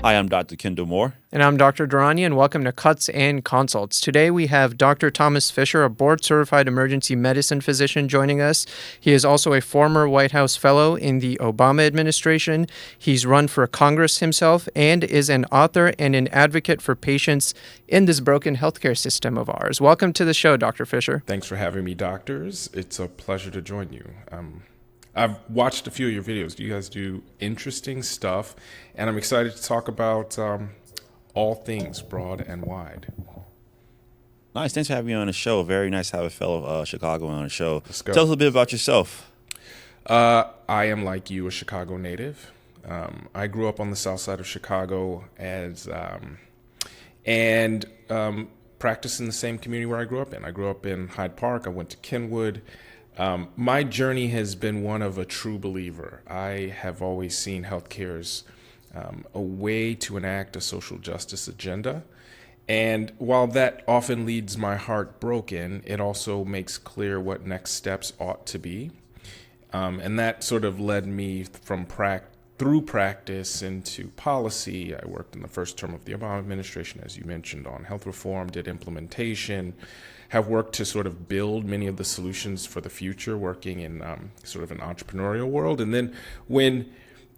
Hi, I'm Dr. Kendall Moore. And I'm Dr. Durrani, and welcome to Cuts and Consults. Today we have Dr. Thomas Fisher, a board-certified emergency medicine physician, joining us. He is also a former White House fellow in the Obama administration. He's run for Congress himself and is an author and an advocate for patients in this broken healthcare system of ours. Welcome to the show, Dr. Fisher. Thanks for having me, doctors. It's a pleasure to join you. I've watched a few of your videos. You guys do interesting stuff, and I'm excited to talk about all things broad and wide. Nice. Thanks for having me on the show. Very nice to have a fellow Chicagoan on the show. Let's go. Tell us a bit about yourself. I am, like you, a Chicago native. I grew up on the south side of Chicago and practiced in the same community where I grew up in. I grew up in Hyde Park. I went to Kenwood. My journey has been one of a true believer. I have always seen healthcare as a way to enact a social justice agenda. And while that often leaves my heart broken, it also makes clear what next steps ought to be. And that sort of led me from through practice into policy. I worked in the first term of the Obama administration, as you mentioned, on health reform, did implementation, have worked to sort of build many of the solutions for the future, working in sort of an entrepreneurial world. And then when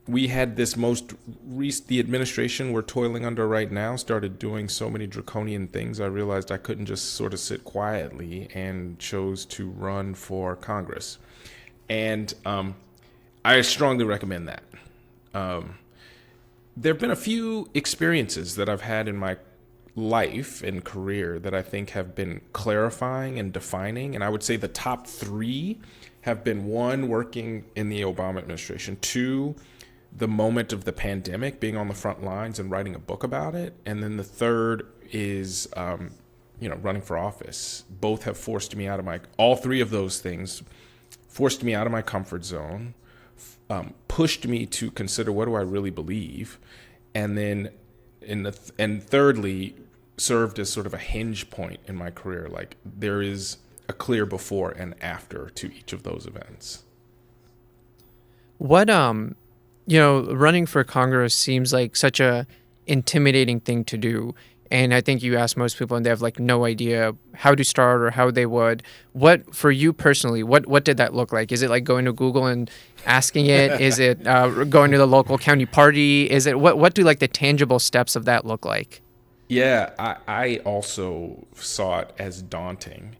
we had this the administration we're toiling under right now started doing so many draconian things, I realized I couldn't just sort of sit quietly and chose to run for Congress. And I strongly recommend that. There have been a few experiences that I've had in my life and career that I think have been clarifying and defining. And I would say the top three have been: one, working in the Obama administration; two, the moment of the pandemic, being on the front lines and writing a book about it; and then the third is, running for office. Both have forced me out of all three of those things forced me out of my comfort zone, pushed me to consider, what do I really believe? And then and thirdly, served as sort of a hinge point in my career. Like, there is a clear before and after to each of those events. What running for Congress seems like such a intimidating thing to do. And I think you ask most people and they have like no idea how to start or how they would. What, for you personally, what did that look like? Is it like going to Google and asking it? Is it going to the local county party? Is it what do like the tangible steps of that look like? Yeah, I also saw it as daunting.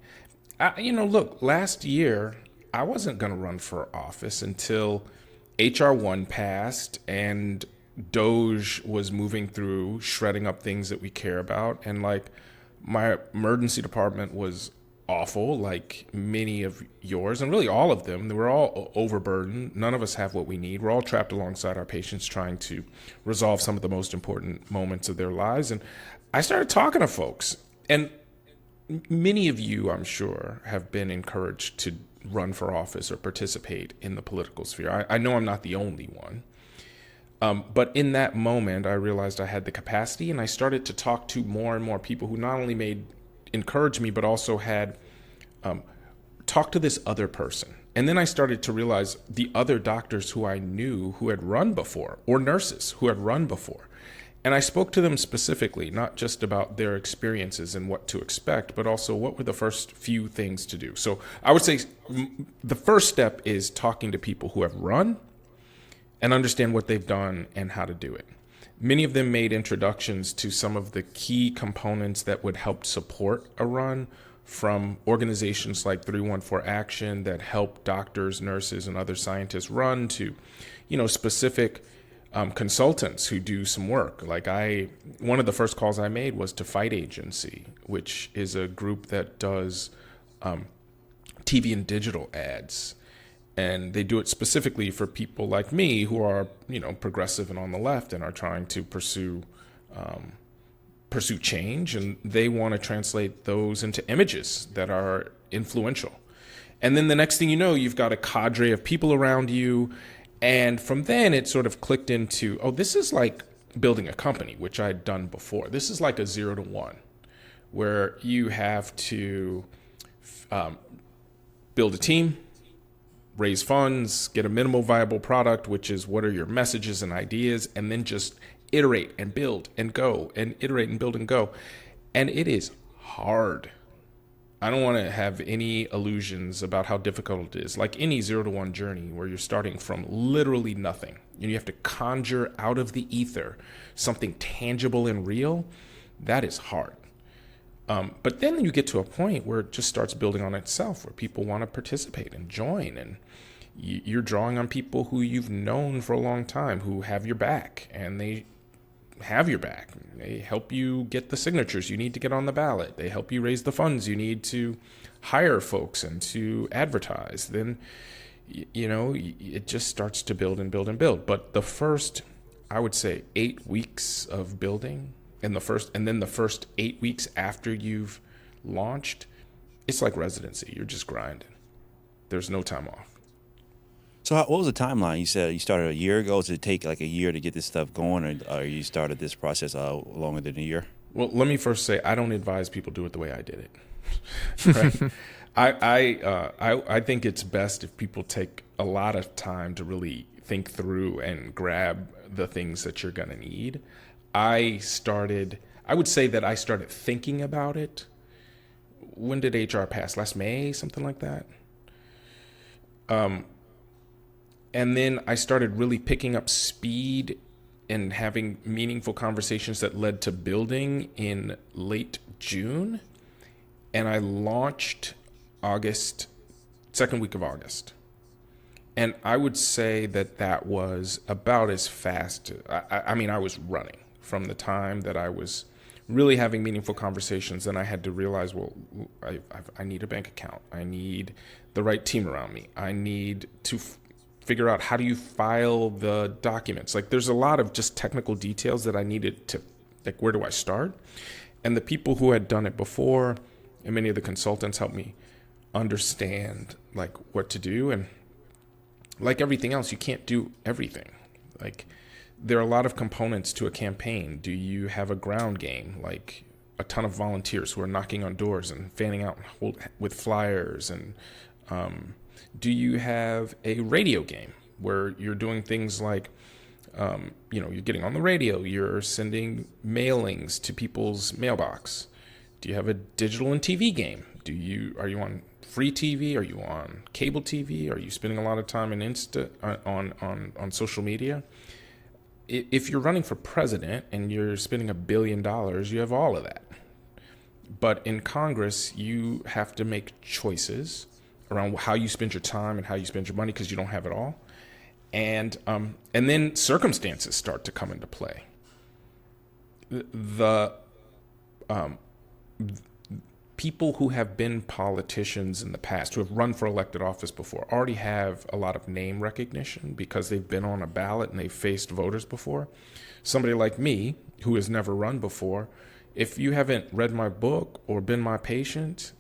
Look, last year, I wasn't going to run for office until HR 1 passed and Doge was moving through, shredding up things that we care about. And like, my emergency department was awful, like many of yours, and really all of them. They were all overburdened. None of us have what we need. We're all trapped alongside our patients trying to resolve some of the most important moments of their lives. And I started talking to folks, and many of you, I'm sure, have been encouraged to run for office or participate in the political sphere. I know I'm not the only one. But in that moment, I realized I had the capacity, and I started to talk to more and more people who not only encouraged me, but also had talked to this other person. And then I started to realize the other doctors who I knew who had run before, or nurses who had run before. And I spoke to them specifically, not just about their experiences and what to expect, but also what were the first few things to do. So I would say the first step is talking to people who have run and understand what they've done and how to do it. Many of them made introductions to some of the key components that would help support a run, from organizations like 314 Action that help doctors, nurses, and other scientists run, to, specific consultants who do some work. Like, one of the first calls I made was to Fight Agency, which is a group that does TV and digital ads. And they do it specifically for people like me who are, progressive and on the left and are trying to pursue change. And they want to translate those into images that are influential. And then the next thing you know, you've got a cadre of people around you. And from then it sort of clicked into, oh, this is like building a company, which I'd done before. This is like a 0 to 1, where you have to build a team, raise funds, get a minimal viable product, which is what are your messages and ideas, and then just iterate and build and go and iterate and build and go. And it is hard. I don't want to have any illusions about how difficult it is. Like any 0 to 1 journey where you're starting from literally nothing and you have to conjure out of the ether something tangible and real, that is hard. But then you get to a point where it just starts building on itself, where people want to participate and join, and you're drawing on people who you've known for a long time, who have your back, and they have your back. They help you get the signatures you need to get on the ballot. They help you raise the funds you need to hire folks and to advertise. Then, it just starts to build and build and build. But the first, I would say, 8 weeks of building, and then the first 8 weeks after you've launched, it's like residency. You're just grinding. There's no time off. So what was the timeline? You said you started a year ago. Did it take like a year to get this stuff going, or you started this process longer than a year? Well, let me first say I don't advise people do it the way I did it. Right? I think it's best if people take a lot of time to really think through and grab the things that you're going to need. I would say that I started thinking about it. When did HR pass? Last May, something like that. And then I started really picking up speed and having meaningful conversations that led to building in late June. And I launched second week of August. And I would say that was about as fast. I mean, I was running from the time that I was really having meaningful conversations. Then I had to realize, well, I need a bank account. I need the right team around me. I need to figure out how do you file the documents. Like there's a lot of just technical details that I needed to, like, where do I start? And the people who had done it before and many of the consultants helped me understand like what to do. And like everything else, you can't do everything. Like there are a lot of components to a campaign. Do you have a ground game, like a ton of volunteers who are knocking on doors and fanning out with flyers? And do you have a radio game where you're doing things like, you're getting on the radio, you're sending mailings to people's mailbox? Do you have a digital and TV game? Are you on free TV? Are you on cable TV? Are you spending a lot of time on social media? If you're running for president and you're spending $1 billion, you have all of that. But in Congress, you have to make choices around how you spend your time and how you spend your money because you don't have it all. And then circumstances start to come into play. The people who have been politicians in the past, who have run for elected office before, already have a lot of name recognition because they've been on a ballot and they've faced voters before. Somebody like me, who has never run before, if you haven't read my book or been my patient,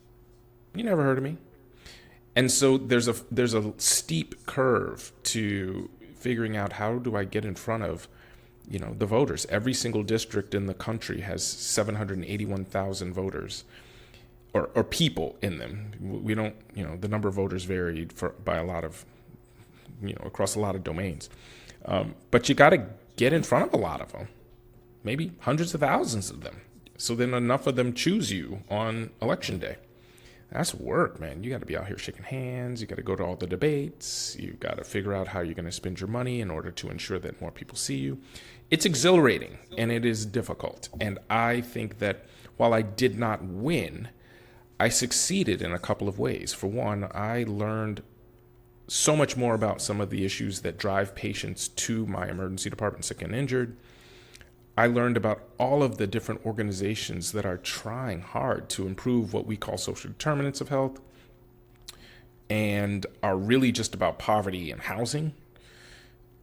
you never heard of me. And so there's a steep curve to figuring out how do I get in front of, the voters. Every single district in the country has 781,000 voters or people in them. We don't, the number of voters varied by a lot of, across a lot of domains. But you got to get in front of a lot of them, maybe hundreds of thousands of them. So then enough of them choose you on election day. That's work, man. You got to be out here shaking hands. You got to go to all the debates. You got to figure out how you're going to spend your money in order to ensure that more people see you. It's exhilarating and it is difficult. And I think that while I did not win, I succeeded in a couple of ways. For one, I learned so much more about some of the issues that drive patients to my emergency department, sick and injured. I learned about all of the different organizations that are trying hard to improve what we call social determinants of health and are really just about poverty and housing.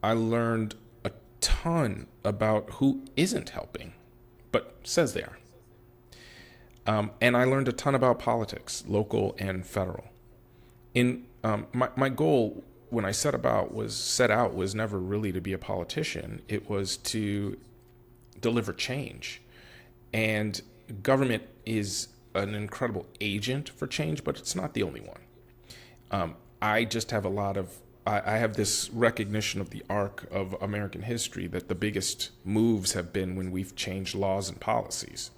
I learned a ton about who isn't helping, but says they are. And I learned a ton about politics, local and federal. My goal when I set out was never really to be a politician. It was to deliver change. And government is an incredible agent for change, but it's not the only one. I just have a lot of I have this recognition of the arc of American history that the biggest moves have been when we've changed laws and policies.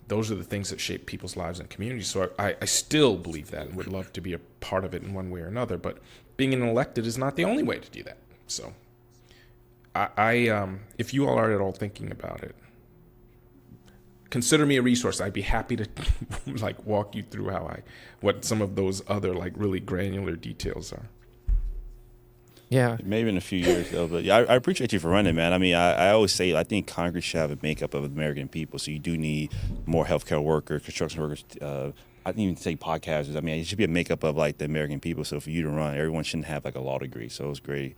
Those are the things that shape people's lives and communities. So I still believe that and would love to be a part of it in one way or another. But being an elected is not the only way to do that. So if you all are at all thinking about it, consider me a resource. I'd be happy to like walk you through what some of those other like really granular details are. Yeah. Maybe in a few years, though. But yeah, I appreciate you for running, man. I mean, I always say I think Congress should have a makeup of American people. So you do need more healthcare workers, construction workers. I didn't even say podcasters. I mean, it should be a makeup of like the American people. So for you to run, everyone shouldn't have like a law degree. So it's great.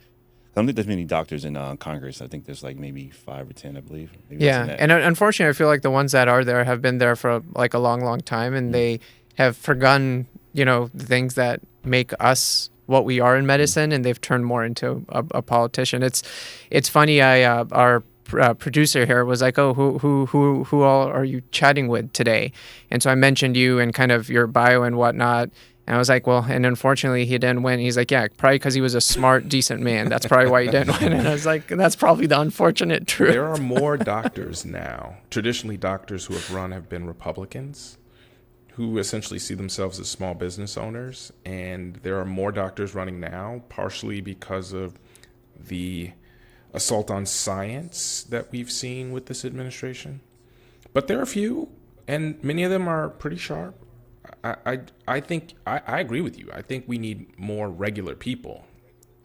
I don't think there's many doctors in Congress. I think there's like maybe 5 or 10, I believe. Maybe Yeah, and unfortunately, I feel like the ones that are there have been there for like a long, long time, and they have forgotten, the things that make us what we are in medicine, and they've turned more into a politician. It's funny. Our producer here was like, "Oh, who all are you chatting with today?" And so I mentioned you and kind of your bio and whatnot. And I was like, well, and unfortunately he didn't win. He's like, yeah, probably because he was a smart, decent man. That's probably why he didn't win. And I was like, that's probably the unfortunate truth. There are more doctors now. Traditionally, doctors who have been Republicans, who essentially see themselves as small business owners. And there are more doctors running now, partially because of the assault on science that we've seen with this administration. But there are a few, and many of them are pretty sharp. I think I agree with you. I think we need more regular people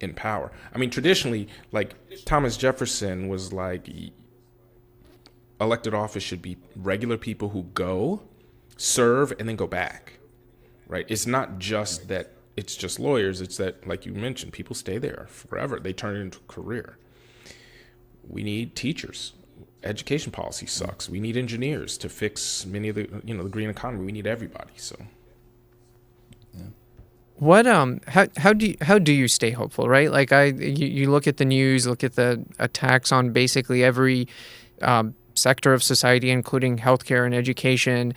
in power. I mean, traditionally, like Thomas Jefferson was like, elected office should be regular people who go, serve, and then go back, right? It's not just that it's just lawyers. It's that, like you mentioned, people stay there forever. They turn it into a career. We need teachers. Education policy sucks. We need engineers to fix many of the the green economy. We need everybody. So, yeah. What how do you stay hopeful, right? Like you look at the news, look at the attacks on basically every sector of society, including healthcare and education.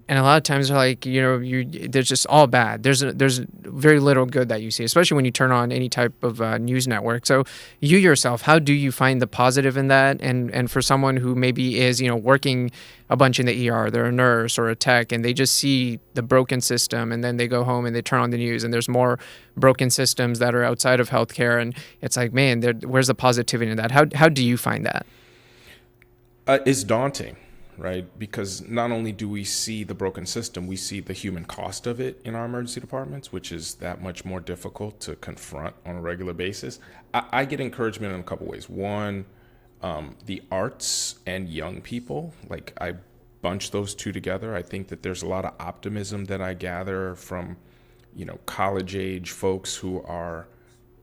And a lot of times they're like, there's just all bad. There's very little good that you see, especially when you turn on any type of news network. So you yourself, how do you find the positive in that? And for someone who maybe is, working a bunch in the ER, they're a nurse or a tech, and they just see the broken system, and then they go home and they turn on the news, and there's more broken systems that are outside of healthcare, and it's like, man, where's the positivity in that? How do you find that? It's daunting. Right? Because not only do we see the broken system, we see the human cost of it in our emergency departments, which is that much more difficult to confront on a regular basis. I get encouragement in a couple ways. One, the arts and young people, like I bunch those two together. I think that there's a lot of optimism that I gather from, college age folks who are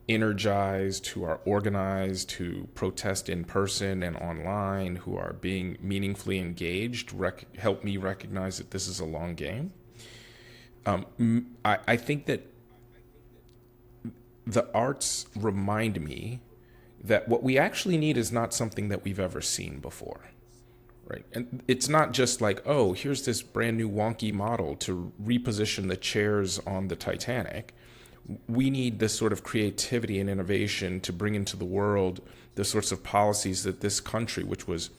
energized, who are organized, who protest in person and online, who are being meaningfully engaged, help me recognize that this is a long game. I think that the arts remind me that what we actually need is not something that we've ever seen before, right? And it's not just like, oh, here's this brand new wonky model to reposition the chairs on the Titanic. We need this sort of creativity and innovation to bring into the world the sorts of policies that this country, which was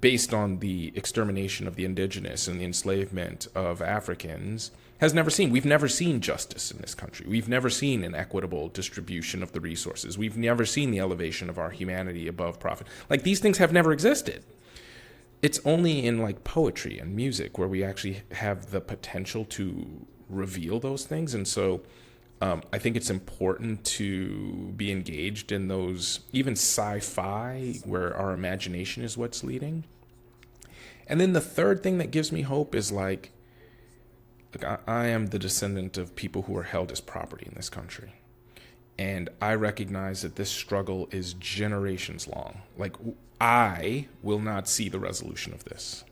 based on the extermination of the indigenous and the enslavement of Africans, has never seen. We've never seen justice in this country. We've never seen an equitable distribution of the resources. We've never seen the elevation of our humanity above profit. Like, these things have never existed. It's only in like poetry and music where we actually have the potential to reveal those things. And so I think it's important to be engaged in those, even sci-fi, where our imagination is what's leading. And then the third thing that gives me hope is like I am the descendant of people who are held as property in this country. And I recognize that this struggle is generations long. Like, I will not see the resolution of this.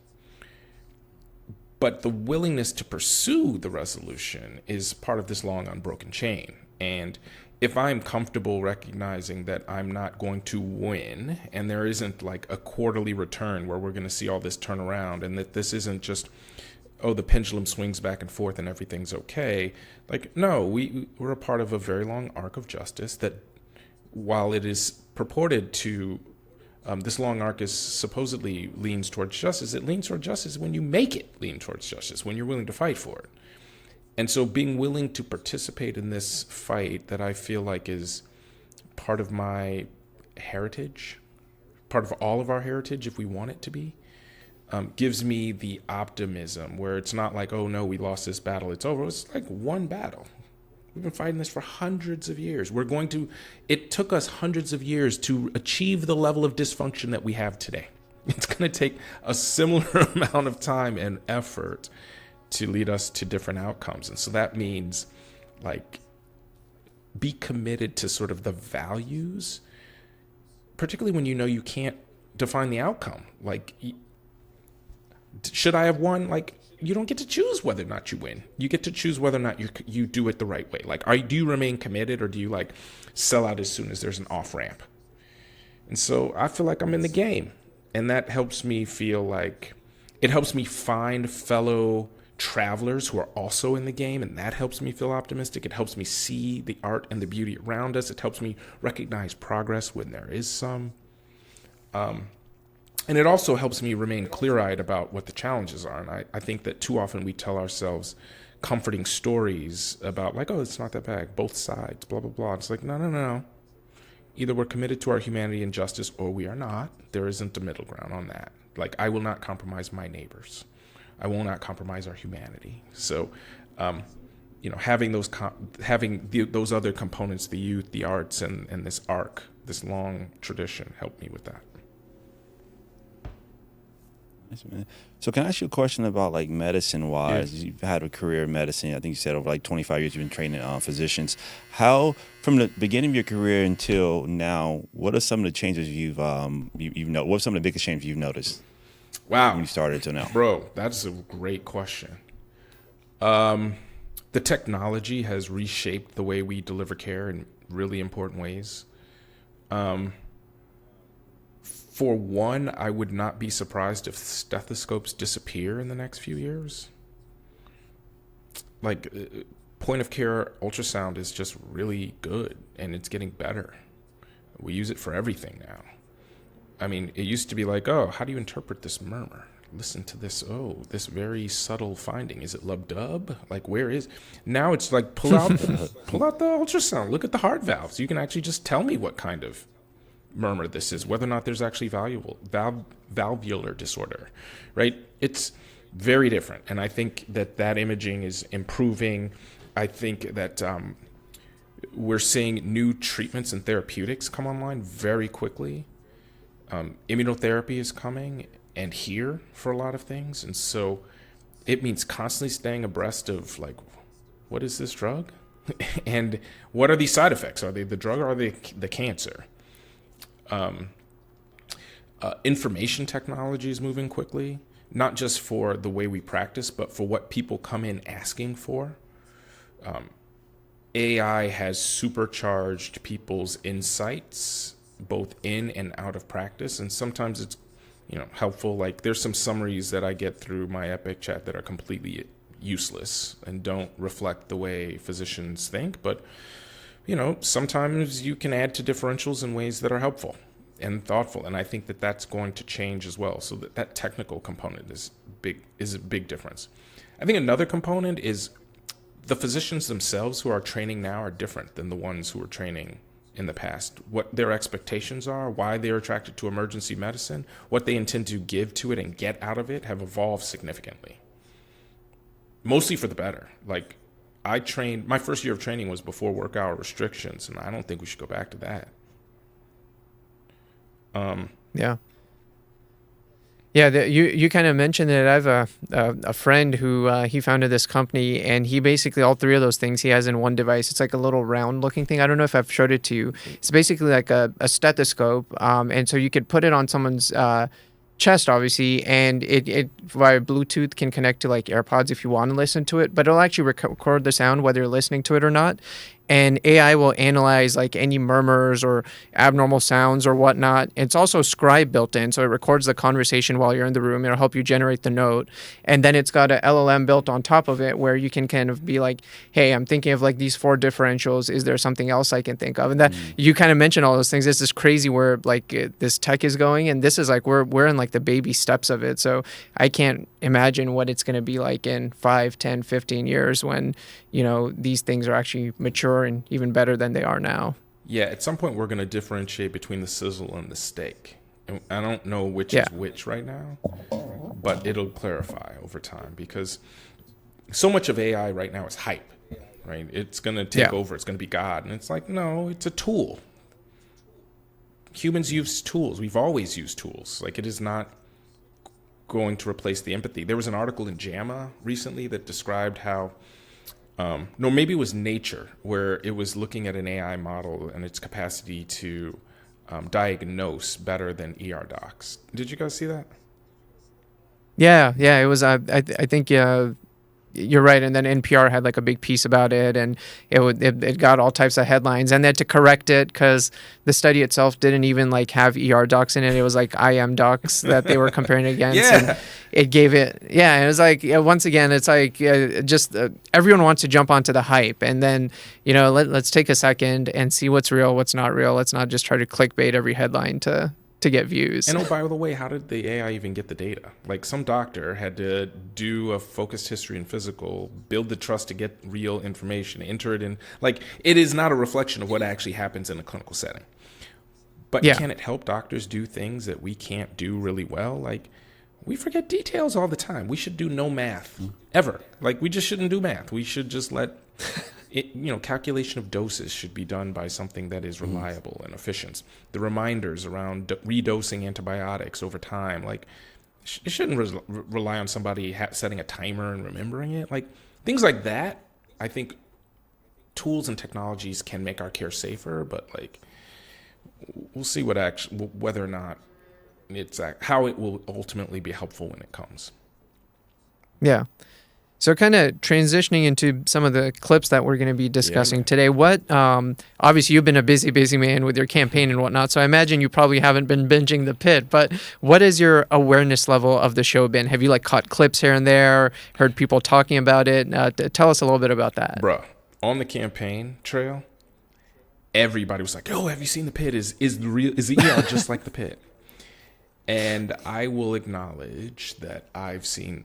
But the willingness to pursue the resolution is part of this long unbroken chain. And if I'm comfortable recognizing that I'm not going to win, and there isn't like a quarterly return where we're going to see all this turn around, and that this isn't just oh, the pendulum swings back and forth and everything's okay. Like, no, we're a part of a very long arc of justice that, while it is purported to, this long arc is supposedly leans towards justice, it leans towards justice when you make it lean towards justice, when you're willing to fight for it. And so being willing to participate in this fight that I feel like is part of my heritage, part of all of our heritage if we want it to be, gives me the optimism where it's not like, oh no, we lost this battle, it's over. It's like one battle. We've been fighting this for hundreds of years. It took us hundreds of years to achieve the level of dysfunction that we have today. It's going to take a similar amount of time and effort to lead us to different outcomes. And so that means, like, be committed to sort of the values, particularly when you know you can't define the outcome. Like, should I have won? Like, you don't get to choose whether or not you win. You get to choose whether or not you do it the right way. Like, do you remain committed, or do you like sell out as soon as there's an off ramp? And so I feel like I'm in the game, and that helps me feel like it helps me find fellow travelers who are also in the game, and that helps me feel optimistic. It helps me see the art and the beauty around us. It helps me recognize progress when there is some. And it also helps me remain clear-eyed about what the challenges are. And I think that too often we tell ourselves comforting stories about, like, oh, it's not that bad, both sides, blah, blah, blah. It's like, no. Either we're committed to our humanity and justice, or we are not. There isn't a middle ground on that. Like, I will not compromise my neighbors. I will not compromise our humanity. So, having those other components, the youth, the arts, and this arc, this long tradition, helped me with that. Nice, man. So can I ask you a question about, like, medicine-wise? Yeah. You've had a career in medicine. I think you said over like 25 years you've been training physicians. How, from the beginning of your career until now, what are some of the changes you've what are some of the biggest changes you've noticed? Wow. When you started until now? Bro, that's a great question. The technology has reshaped the way we deliver care in really important ways. For one, I would not be surprised if stethoscopes disappear in the next few years. Like, point of care ultrasound is just really good, and it's getting better. We use it for everything now. I mean, it used to be like, oh, how do you interpret this murmur? Listen to this, this very subtle finding. Is it lub-dub? Like, where is... Now it's like, pull out the ultrasound. Look at the heart valves. You can actually just tell me what kind of murmur this is, whether or not there's actually valvular disorder, right? It's very different. And I think that imaging is improving. I think that we're seeing new treatments and therapeutics come online very quickly. Immunotherapy is coming and here for a lot of things. And so it means constantly staying abreast of, like, what is this drug? And what are these side effects? Are they the drug, or are they the cancer? Information technology is moving quickly, not just for the way we practice, but for what people come in asking for. AI has supercharged people's insights, both in and out of practice. And sometimes it's, helpful. Like, there's some summaries that I get through my Epic chat that are completely useless and don't reflect the way physicians think. But, sometimes you can add to differentials in ways that are helpful and thoughtful. And I think that that's going to change as well. So that technical component is a big difference. I think another component is the physicians themselves who are training now are different than the ones who were training in the past. What their expectations are, why they're attracted to emergency medicine, what they intend to give to it and get out of it have evolved significantly. Mostly for the better. Like, my first year of training was before work hour restrictions, and I don't think we should go back to that. You kind of mentioned it. I have a friend who he founded this company, and he basically, all three of those things he has in one device. It's like a little round looking thing. I don't know if I've showed it to you. It's basically like a stethoscope, and so you could put it on someone's chest, obviously, and it via Bluetooth can connect to like AirPods if you want to listen to it, but it'll actually record the sound whether you're listening to it or not. and AI will analyze like any murmurs or abnormal sounds or whatnot. It's also Scribe built in, so it records the conversation while you're in the room. It'll help you generate the note, and then it's got a LLM built on top of it where you can kind of be like, hey, I'm thinking of like these 4 differentials. Is there something else I can think of? And that you kind of mentioned all those things. This is crazy where like this tech is going, and this is like we're in like the baby steps of it. So I can't imagine what it's going to be like in 5, 10, 15 years when, you know, these things are actually mature and even better than they are now. Yeah, at some point we're going to differentiate between the sizzle and the steak. And I don't know which is which right now, but it'll clarify over time, because so much of AI right now is hype, right? It's going to take over. It's going to be God. And it's like, no, it's a tool. Humans use tools. We've always used tools. Like, it is not going to replace the empathy. There was an article in JAMA recently that described how no, maybe it was Nature, where it was looking at an AI model and its capacity to diagnose better than ER docs. Did you guys see that? Yeah, it was. I think you're right. And then NPR had like a big piece about it, and it got all types of headlines. And then to correct it, because the study itself didn't even like have ER docs in it. It was like IM docs that they were comparing against. Yeah. And it gave it, and it was like, once again, it's like just everyone wants to jump onto the hype. And then, you know, let's take a second and see what's real, what's not real. Let's not just try to clickbait every headline to get views. And oh, by the way, how did the AI even get the data? Like, some doctor had to do a focused history and physical, build the trust to get real information, enter it in. Like, it is not a reflection of what actually happens in a clinical setting. But can it help doctors do things that we can't do really well? Like, we forget details all the time. We should do no math ever. Like, we just shouldn't do math. We should just let it, you know, calculation of doses should be done by something that is reliable and efficient. The reminders around redosing antibiotics over time, like, it shouldn't rely on somebody setting a timer and remembering it. Like, things like that, I think tools and technologies can make our care safer, but like, we'll see whether or not it's how it will ultimately be helpful when it comes. Yeah. So kind of transitioning into some of the clips that we're going to be discussing today. What, obviously you've been a busy man with your campaign and whatnot, so I imagine you probably haven't been binging The Pitt, but what has your awareness level of the show been? Have you like caught clips here and there, heard people talking about it? Tell us a little bit about that. Bruh, on the campaign trail, everybody was like, "Oh, have you seen The Pitt? Is the ER just like The Pitt?" And I will acknowledge that I've seen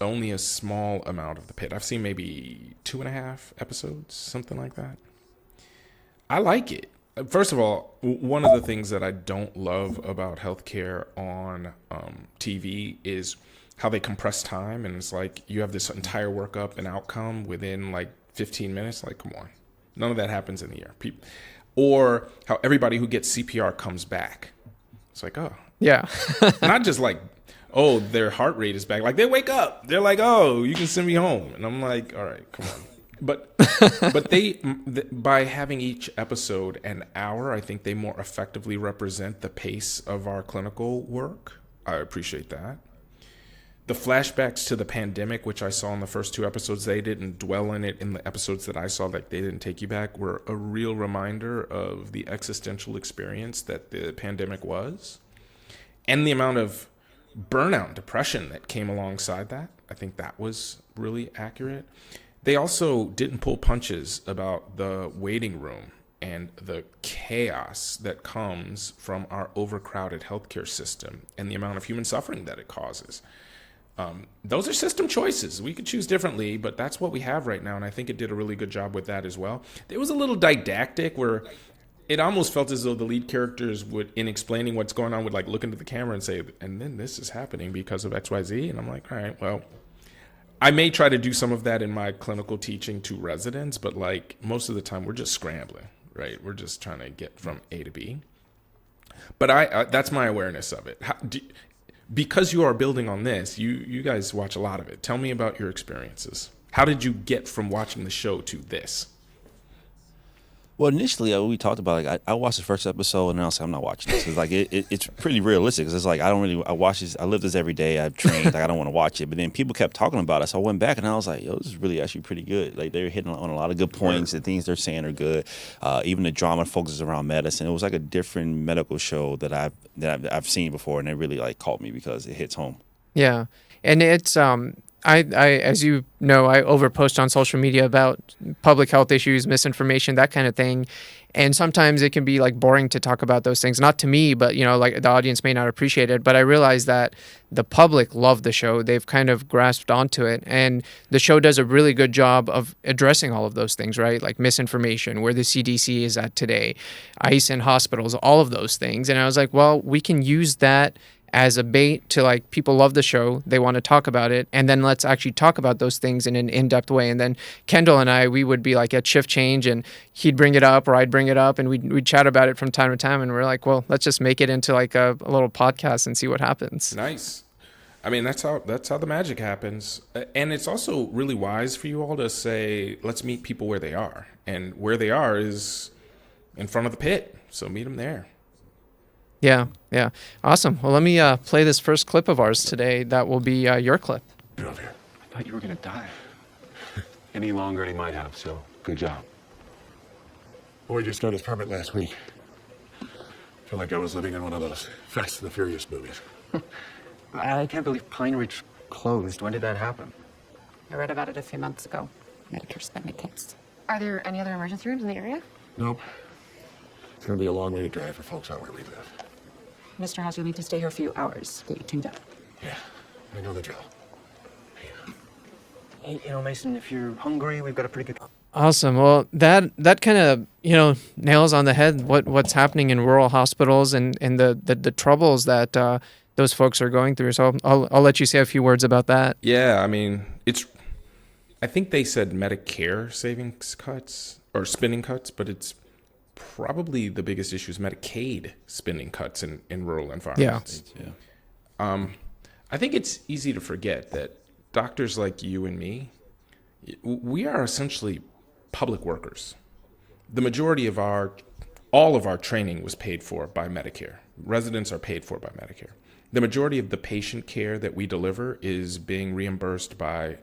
only a small amount of The Pitt. I've seen maybe 2.5 episodes, something like that. I like it. First of all, one of the things that I don't love about healthcare on TV is how they compress time. And it's like you have this entire workup and outcome within like 15 minutes. Like, come on. None of that happens in the ER. Or how everybody who gets CPR comes back. It's like, oh. Yeah. Not just like, oh, their heart rate is back. Like, they wake up. They're like, oh, you can send me home. And I'm like, all right, come on. But by having each episode an hour, I think they more effectively represent the pace of our clinical work. I appreciate that. The flashbacks to the pandemic, which I saw in the first 2 episodes, they didn't dwell in it in the episodes that I saw, like they didn't take you back, were a real reminder of the existential experience that the pandemic was. And the amount of burnout and depression that came alongside that. I think that was really accurate. They also didn't pull punches about the waiting room and the chaos that comes from our overcrowded healthcare system and the amount of human suffering that it causes. Those are system choices. We could choose differently, but that's what we have right now. And I think it did a really good job with that as well. It was a little didactic where it almost felt as though the lead characters would, in explaining what's going on, would like look into the camera and say, and then this is happening because of XYZ. And I'm like, all right, well, I may try to do some of that in my clinical teaching to residents, but like most of the time we're just scrambling, right? We're just trying to get from A to B. But that's my awareness of it. Because you are building on this, you guys watch a lot of it. Tell me about your experiences. How did you get from watching the show to this? Well, initially, we talked about like I watched the first episode and I was like, I'm not watching this. It's like it's pretty realistic. 'Cause it's like I watch this. I live this every day. I've trained. Like I don't want to watch it. But then people kept talking about it, so I went back and I was like, yo, this is really actually pretty good. Like they're hitting on a lot of good points. The things they're saying are good. Even the drama focuses around medicine. It was like a different medical show that I've seen before, and it really like caught me because it hits home. Yeah, and it's I as you know, I overpost on social media about public health issues, misinformation, that kind of thing. And sometimes it can be like boring to talk about those things. Not to me, but you know, like the audience may not appreciate it. But I realize that the public love the show. They've kind of grasped onto it. And the show does a really good job of addressing all of those things, right? Like misinformation, where the CDC is at today, ICE in hospitals, all of those things. And I was like, well, we can use that as a bait to like people love the show, they want to talk about it, and then let's actually talk about those things in an in-depth way. And then Kendall and I, we would be like at shift change and he'd bring it up or I'd bring it up and we'd chat about it from time to time, and we're like, well, let's just make it into like a little podcast and see what happens. Nice. I mean, that's how the magic happens. And it's also really wise for you all to say, let's meet people where they are. And where they are is in front of the pit. So meet them there. Yeah. Awesome. Well, let me play this first clip of ours today. That will be your clip. Get over here. I thought you were going to die. Any longer, he might have, so good job. Boy just got his permit last week. Feel like I was living in one of those Fast and the Furious movies. I can't believe Pine Ridge closed. When did that happen? I read about it a few months ago. Medicare spending cuts. Are there any other emergency rooms in the area? Nope. It's going to be a long way to drive for folks out where we live. Mr. House, you'll need to stay here a few hours. Get you tuned up. Yeah, I know the drill. Hey, you know, Mason, if you're hungry, we've got a pretty good... Awesome. Well, that kind of, you know, nails on the head what's happening in rural hospitals and the troubles that those folks are going through. So I'll let you say a few words about that. Yeah, I mean, I think they said Medicare savings cuts or spending cuts, but it's probably the biggest issue is Medicaid spending cuts in rural environments. Yeah. I think it's easy to forget that doctors like you and me, we are essentially public workers. The majority of all of our training was paid for by Medicare. Residents are paid for by Medicare. The majority of the patient care that we deliver is being reimbursed by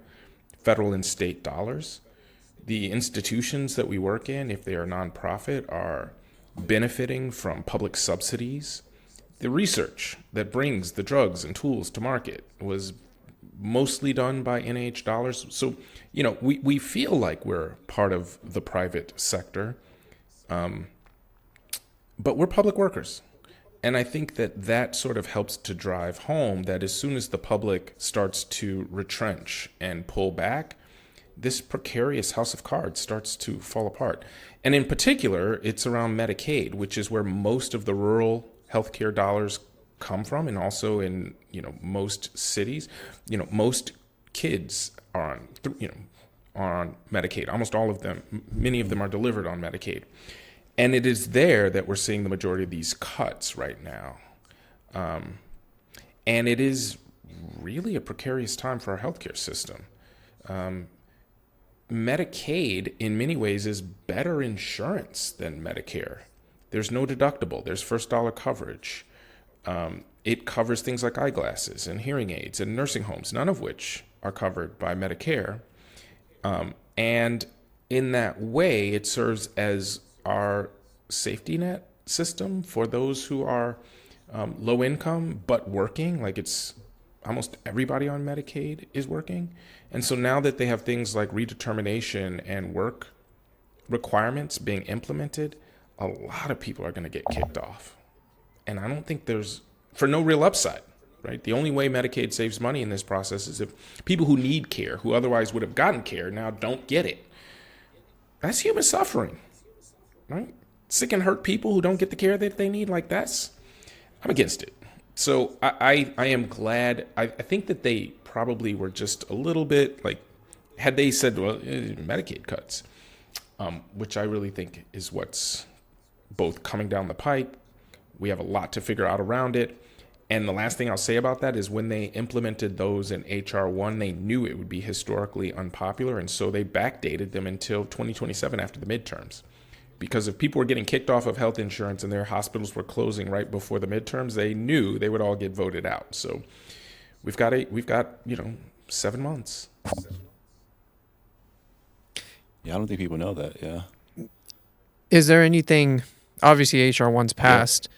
federal and state dollars. The institutions that we work in, if they are nonprofit, are benefiting from public subsidies. The research that brings the drugs and tools to market was mostly done by NIH dollars. So, you know, we feel like we're part of the private sector, but we're public workers. And I think that sort of helps to drive home that as soon as the public starts to retrench and pull back, this precarious house of cards starts to fall apart. And in particular, it's around Medicaid, which is where most of the rural healthcare dollars come from, and also in, you know, most cities. You know, most kids are on Medicaid. Almost all of them, many of them are delivered on Medicaid. And it is there that we're seeing the majority of these cuts right now. And it is really a precarious time for our healthcare system. Medicaid, in many ways, is better insurance than Medicare. There's no deductible. There's first dollar coverage. It covers things like eyeglasses and hearing aids and nursing homes, none of which are covered by Medicare. And in that way, it serves as our safety net system for those who are low income but working. Like, it's almost everybody on Medicaid is working. And so now that they have things like redetermination and work requirements being implemented, a lot of people are going to get kicked off. And I don't think there's, for no real upside, right? The only way Medicaid saves money in this process is if people who need care, who otherwise would have gotten care, now don't get it. That's human suffering, right? Sick and hurt people who don't get the care that they need, like I'm against it. So I am glad. I think that they probably were just a little bit like, had they said, well, Medicaid cuts, which I really think is what's both coming down the pipe. We have a lot to figure out around it. And the last thing I'll say about that is when they implemented those in HR 1, they knew it would be historically unpopular. And so they backdated them until 2027 after the midterms, Because if people were getting kicked off of health insurance and their hospitals were closing right before the midterms, they knew they would all get voted out. So we've got 7 months. Yeah, I don't think people know that. Yeah. Is there anything? Obviously, HR1's passed,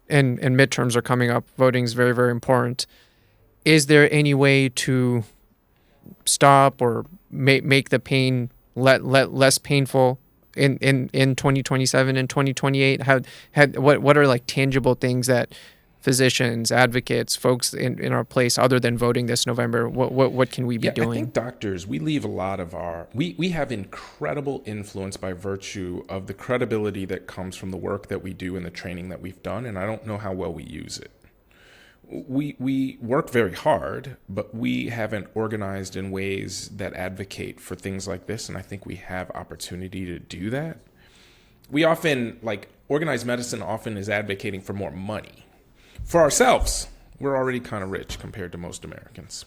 and midterms are coming up. Voting is very, very important. Is there any way to stop or make the pain less painful in 2027 and 2028? What are like tangible things that physicians, advocates, folks in our place, other than voting this November, what can we be doing? I think doctors, we leave a lot of we have incredible influence by virtue of the credibility that comes from the work that we do and the training that we've done, and I don't know how well we use it. We work very hard, but we haven't organized in ways that advocate for things like this, and I think we have opportunity to do that. We often, organized medicine often is advocating for more money. For ourselves, we're already kind of rich compared to most Americans.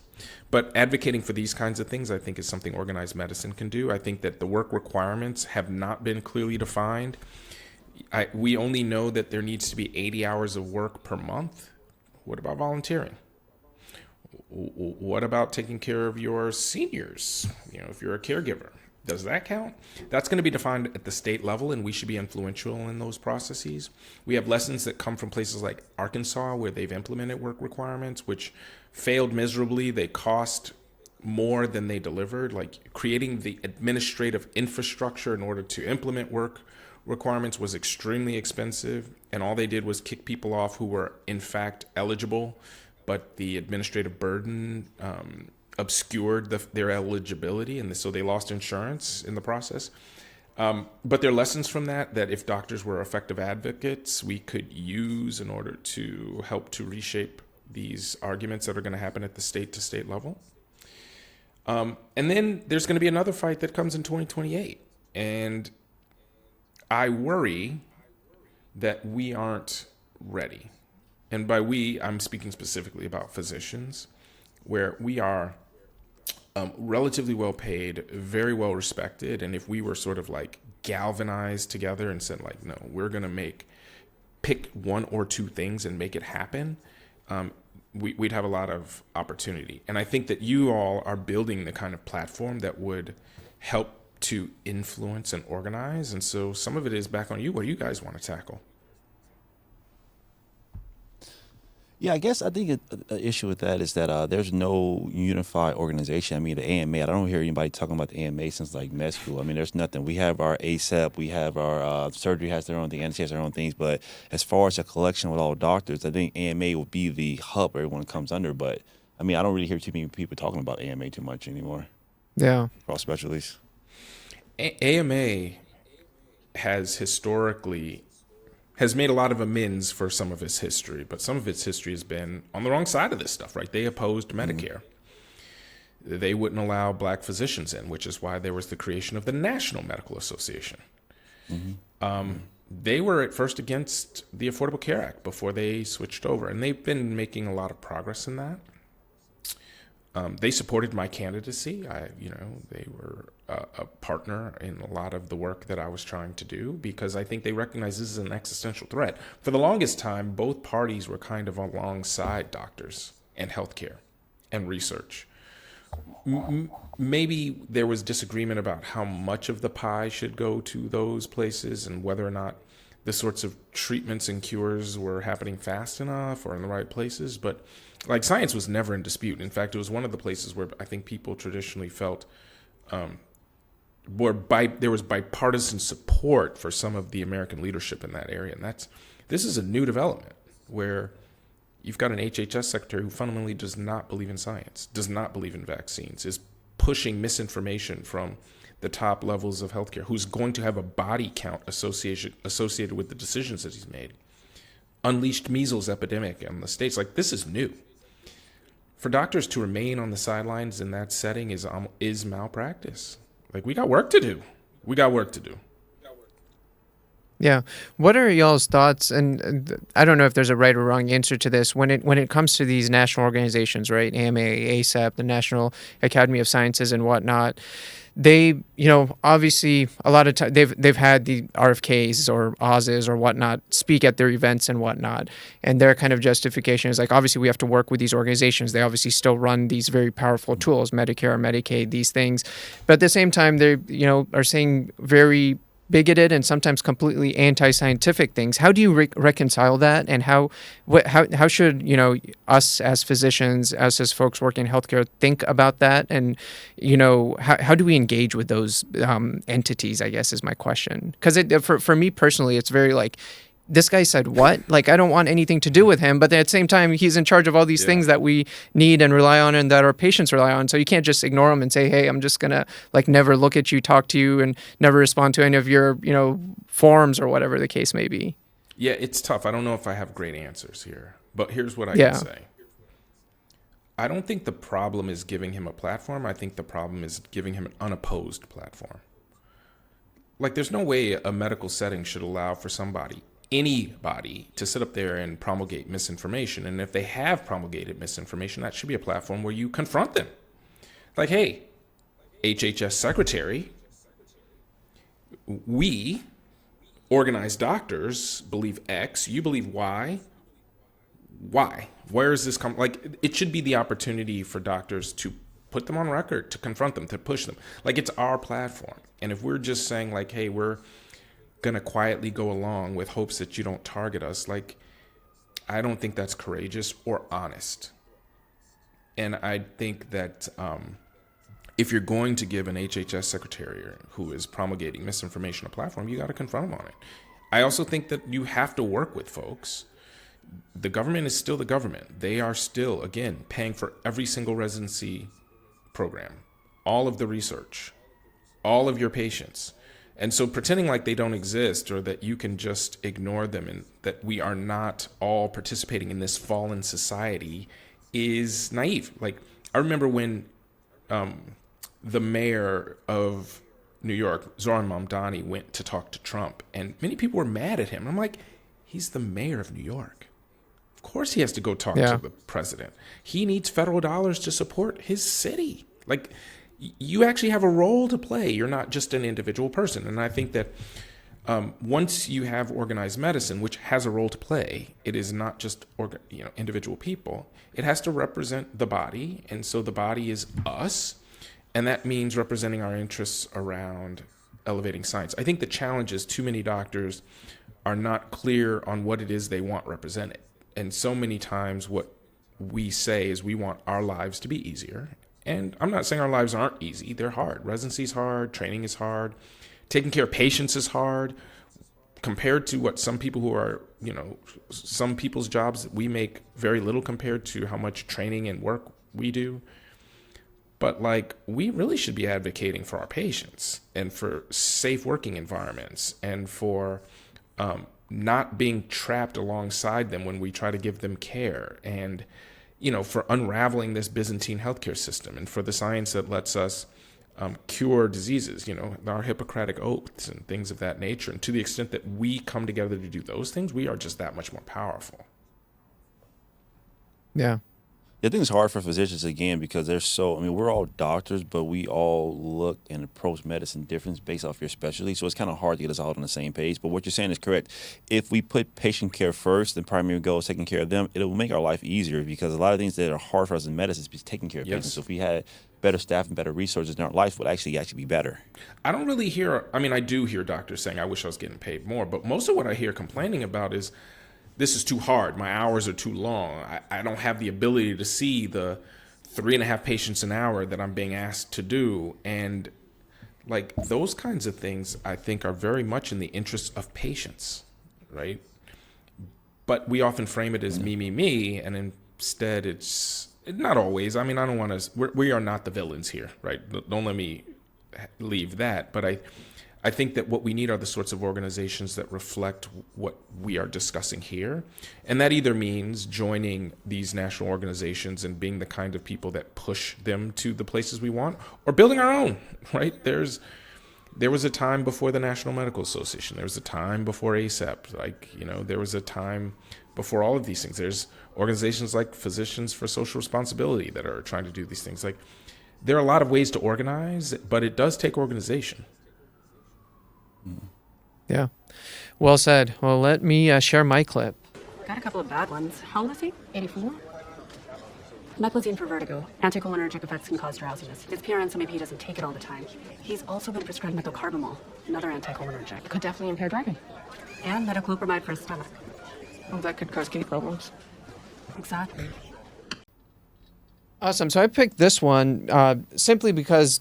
But advocating for these kinds of things, I think, is something organized medicine can do. I think that the work requirements have not been clearly defined. We only know that there needs to be 80 hours of work per month. What about volunteering? What about taking care of your seniors? If you're a caregiver, does that count? That's going to be defined at the state level, and we should be influential in those processes. We have lessons that come from places like Arkansas, where they've implemented work requirements, which failed miserably. They cost more than they delivered. Like, creating the administrative infrastructure in order to implement work requirements was extremely expensive, and all they did was kick people off who were in fact eligible, but the administrative burden obscured their eligibility, and so they lost insurance in the process. But there are lessons from that if doctors were effective advocates, we could use in order to help to reshape these arguments that are going to happen at the state-to-state level. And then there's going to be another fight that comes in 2028, and I worry that we aren't ready. And by we, I'm speaking specifically about physicians, where we are relatively well paid, very well respected. And if we were sort of galvanized together and said no, we're going to pick one or two things and make it happen, we'd have a lot of opportunity. And I think that you all are building the kind of platform that would help to influence and organize. And so some of it is back on you. What do you guys want to tackle? Yeah, I guess I think an issue with that is that there's no unified organization. I mean, the AMA, I don't hear anybody talking about the AMA since med school. I mean, there's nothing. We have our ASAP, we have our surgery has their own thing, anesthesia has their own things. But as far as a collection with all doctors, I think AMA will be the hub everyone comes under. But I mean, I don't really hear too many people talking about AMA too much anymore. Yeah. All specialties. AMA has made a lot of amends for some of its history, but some of its history has been on the wrong side of this stuff, right? They opposed Medicare. They wouldn't allow black physicians in, which is why there was the creation of the National Medical Association. They were at first against the Affordable Care Act before they switched over, and they've been making a lot of progress in that. They supported my candidacy. They were a partner in a lot of the work that I was trying to do, because I think they recognize this is an existential threat. For the longest time, both parties were kind of alongside doctors and healthcare and research. Maybe there was disagreement about how much of the pie should go to those places and whether or not the sorts of treatments and cures were happening fast enough or in the right places. But science was never in dispute. In fact, it was one of the places where I think people traditionally felt there was bipartisan support for some of the American leadership in that area. And this is a new development where you've got an HHS secretary who fundamentally does not believe in science, does not believe in vaccines, is pushing misinformation from the top levels of healthcare, who's going to have a body count associated with the decisions that he's made. Unleashed measles epidemic in the States. This is new. For doctors to remain on the sidelines in that setting is malpractice. We got work to do. Yeah. What are y'all's thoughts? And I don't know if there's a right or wrong answer to this. When it comes to these national organizations, right? AMA, ASAP, the National Academy of Sciences and whatnot, they, obviously a lot of time they've had the RFKs or Oz's or whatnot speak at their events and whatnot, and their kind of justification is like, obviously we have to work with these organizations. They obviously still run these very powerful tools, Medicare, Medicaid, these things, but at the same time they, are saying very bigoted and sometimes completely anti-scientific things. How do you reconcile that, and how should us as physicians, us as folks working in healthcare, think about that? And how do we engage with those entities, I guess, is my question. Because for me personally, it's very like, this guy said what? Like, I don't want anything to do with him, but at the same time, he's in charge of all these things that we need and rely on and that our patients rely on. So you can't just ignore him and say, hey, I'm just going to like never look at you, talk to you, and never respond to any of your, forms or whatever the case may be. Yeah, it's tough. I don't know if I have great answers here, but here's what I can say. I don't think the problem is giving him a platform. I think the problem is giving him an unopposed platform. Like, there's no way a medical setting should allow for anybody to sit up there and promulgate misinformation. And if they have promulgated misinformation, that should be a platform where you confront them. Like, hey, HHS secretary, we organized doctors believe X, you believe Y. Why? Where is this coming? Like, it should be the opportunity for doctors to put them on record, to confront them, to push them. Like, it's our platform. And if we're just saying like, hey, we're going to quietly go along with hopes that you don't target us, like, I don't think that's courageous or honest. And I think that if you're going to give an HHS secretary who is promulgating misinformation a platform, you got to confront them on it. I also think that you have to work with folks. The government is still the government. They are still, again, paying for every single residency program, all of the research, all of your patients. And so pretending like they don't exist or that you can just ignore them and that we are not all participating in this fallen society is naive. Like, I remember when the mayor of New York, Zohran Mamdani, went to talk to Trump, and many people were mad at him. I'm like, he's the mayor of New York. Of course he has to go talk to the president. He needs federal dollars to support his city. Like, you actually have a role to play. You're not just an individual person. And I think that once you have organized medicine, which has a role to play, it is not just individual people. It has to represent the body. And so the body is us. And that means representing our interests around elevating science. I think the challenge is too many doctors are not clear on what it is they want represented. And so many times what we say is we want our lives to be easier. And I'm not saying our lives aren't easy. They're hard. Residency is hard. Training is hard. Taking care of patients is hard. Compared to what some people who are, some people's jobs that we make very little compared to how much training and work we do. But like, we really should be advocating for our patients and for safe working environments and for not being trapped alongside them when we try to give them care, and for unraveling this Byzantine healthcare system, and for the science that lets us cure diseases, our Hippocratic oaths and things of that nature. And to the extent that we come together to do those things, we are just that much more powerful. Yeah. I think it's hard for physicians, again, because we're all doctors, but we all look and approach medicine different based off your specialty. So it's kind of hard to get us all on the same page. But what you're saying is correct. If we put patient care first, the primary goal is taking care of them, it will make our life easier, because a lot of things that are hard for us in medicine is taking care of patients. So if we had better staff and better resources, in our life would actually be better. I don't really hear, I do hear doctors saying, I wish I was getting paid more. But most of what I hear complaining about is, this is too hard. My hours are too long. I don't have the ability to see the 3.5 patients an hour that I'm being asked to do. And like, those kinds of things, I think, are very much in the interests of patients, right? But we often frame it as me, and instead it's not always. I don't want to, we are not the villains here, right? Don't let me leave that. But I think that what we need are the sorts of organizations that reflect what we are discussing here. And that either means joining these national organizations and being the kind of people that push them to the places we want, or building our own, right? There was a time before the National Medical Association. There was a time before ASAP. There was a time before all of these things. There's organizations like Physicians for Social Responsibility that are trying to do these things. Like, there are a lot of ways to organize, but it does take organization. Yeah. Well said. Well, let me share my clip. Got a couple of bad ones. How old is he? 84? Meclizine for vertigo. Anticholinergic effects can cause drowsiness. It's PRN, so maybe he doesn't take it all the time. He's also been prescribed methylcarbamol, another anticholinergic. Could definitely impair driving. And metoclopramide for his stomach. Well, that could cause kidney problems. Exactly. Awesome. So I picked this one simply because,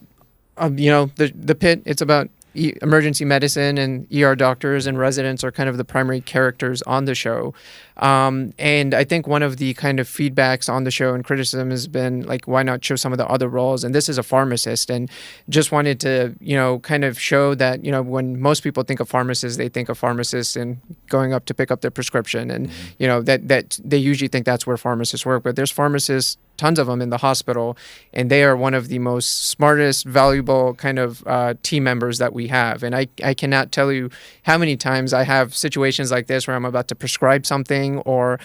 the Pitt, it's about emergency medicine, and ER doctors and residents are kind of the primary characters on the show. And I think one of the kind of feedbacks on the show and criticism has been like, why not show some of the other roles? And this is a pharmacist, and just wanted to, kind of show that, when most people think of pharmacists, they think of pharmacists and going up to pick up their prescription. And, that they usually think that's where pharmacists work. But there's pharmacists, tons of them in the hospital, and they are one of the most smartest, valuable kind of team members that we have. And I cannot tell you how many times I have situations like this where I'm about to prescribe something, or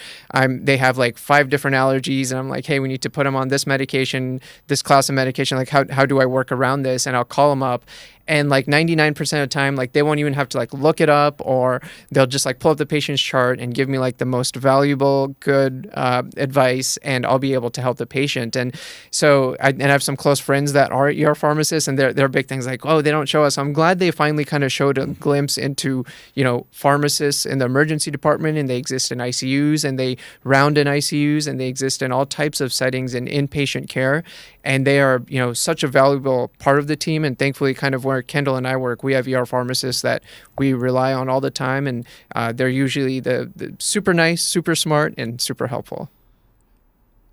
they have like 5 different allergies, and I'm like, hey, we need to put them on this medication, this class of medication. Like, how do I work around this? And I'll call them up. And like 99% of the time, like they won't even have to like look it up, or they'll just like pull up the patient's chart and give me like the most valuable, good advice, and I'll be able to help the patient. And so I have some close friends that are ER pharmacists, and their big things like, oh, they don't show us. I'm glad they finally kind of showed a glimpse into, pharmacists in the emergency department, and they exist in ICUs, and they round in ICUs, and they exist in all types of settings in inpatient care. And they are, such a valuable part of the team. And thankfully, kind of where Kendall and I work, we have ER pharmacists that we rely on all the time. And they're usually the super nice, super smart, and super helpful.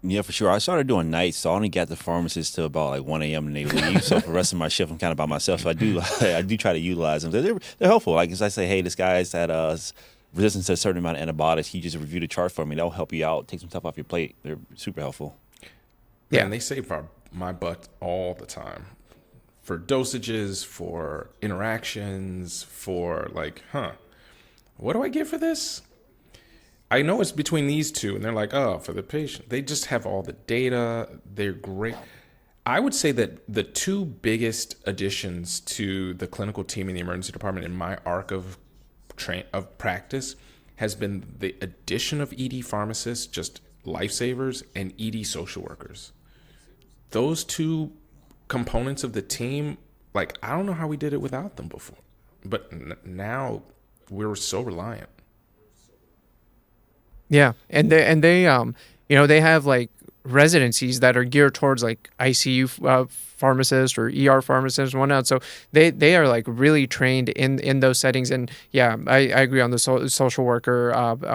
Yeah, for sure. I started doing nights, so I only got the pharmacist till about like 1 a.m. and they leave. So for the rest of my shift, I'm kind of by myself. So I do try to utilize them. They're helpful. Like, as I say, hey, this guy's had resistance to a certain amount of antibiotics. He just reviewed a chart for me. That'll help you out. Take some stuff off your plate. They're super helpful. Yeah, and they save my butt all the time for dosages, for interactions, for like, what do I get for this? I know it's between these two, and they're like, oh, for the patient. They just have all the data. They're great. I would say that the 2 biggest additions to the clinical team in the emergency department in my arc of practice has been the addition of ED pharmacists, just lifesavers, and ED social workers. Those 2 components of the team, like, I don't know how we did it without them before, but now we're so reliant. Yeah, and they they have like residencies that are geared towards like ICU pharmacists or ER pharmacists and whatnot. So they are like really trained in those settings. And yeah, I agree on the social worker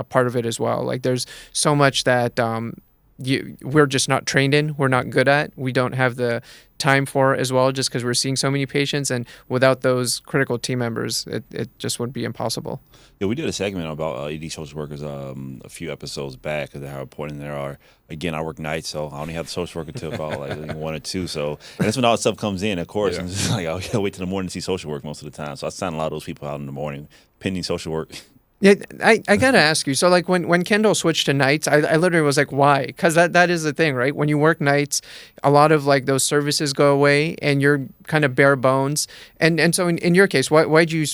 part of it as well. Like, there's so much that we're just not trained in, we're not good at, we don't have the time for as well, just because we're seeing so many patients. And without those critical team members, it just would be impossible. Yeah, we did a segment about ED social workers a few episodes back, and how important there are. Again, I work nights, so I only have the social worker till about like 1 or 2. So, and that's when all that stuff comes in, of course. Yeah. And it's just like, I gotta wait till the morning to see social work most of the time. So I sign a lot of those people out in the morning, pending social work. Yeah, I gotta ask you. So like when Kendall switched to nights, I literally was like, why? Because that is the thing, right? When you work nights, a lot of like those services go away, and you're kind of bare bones. And so in your case, why'd you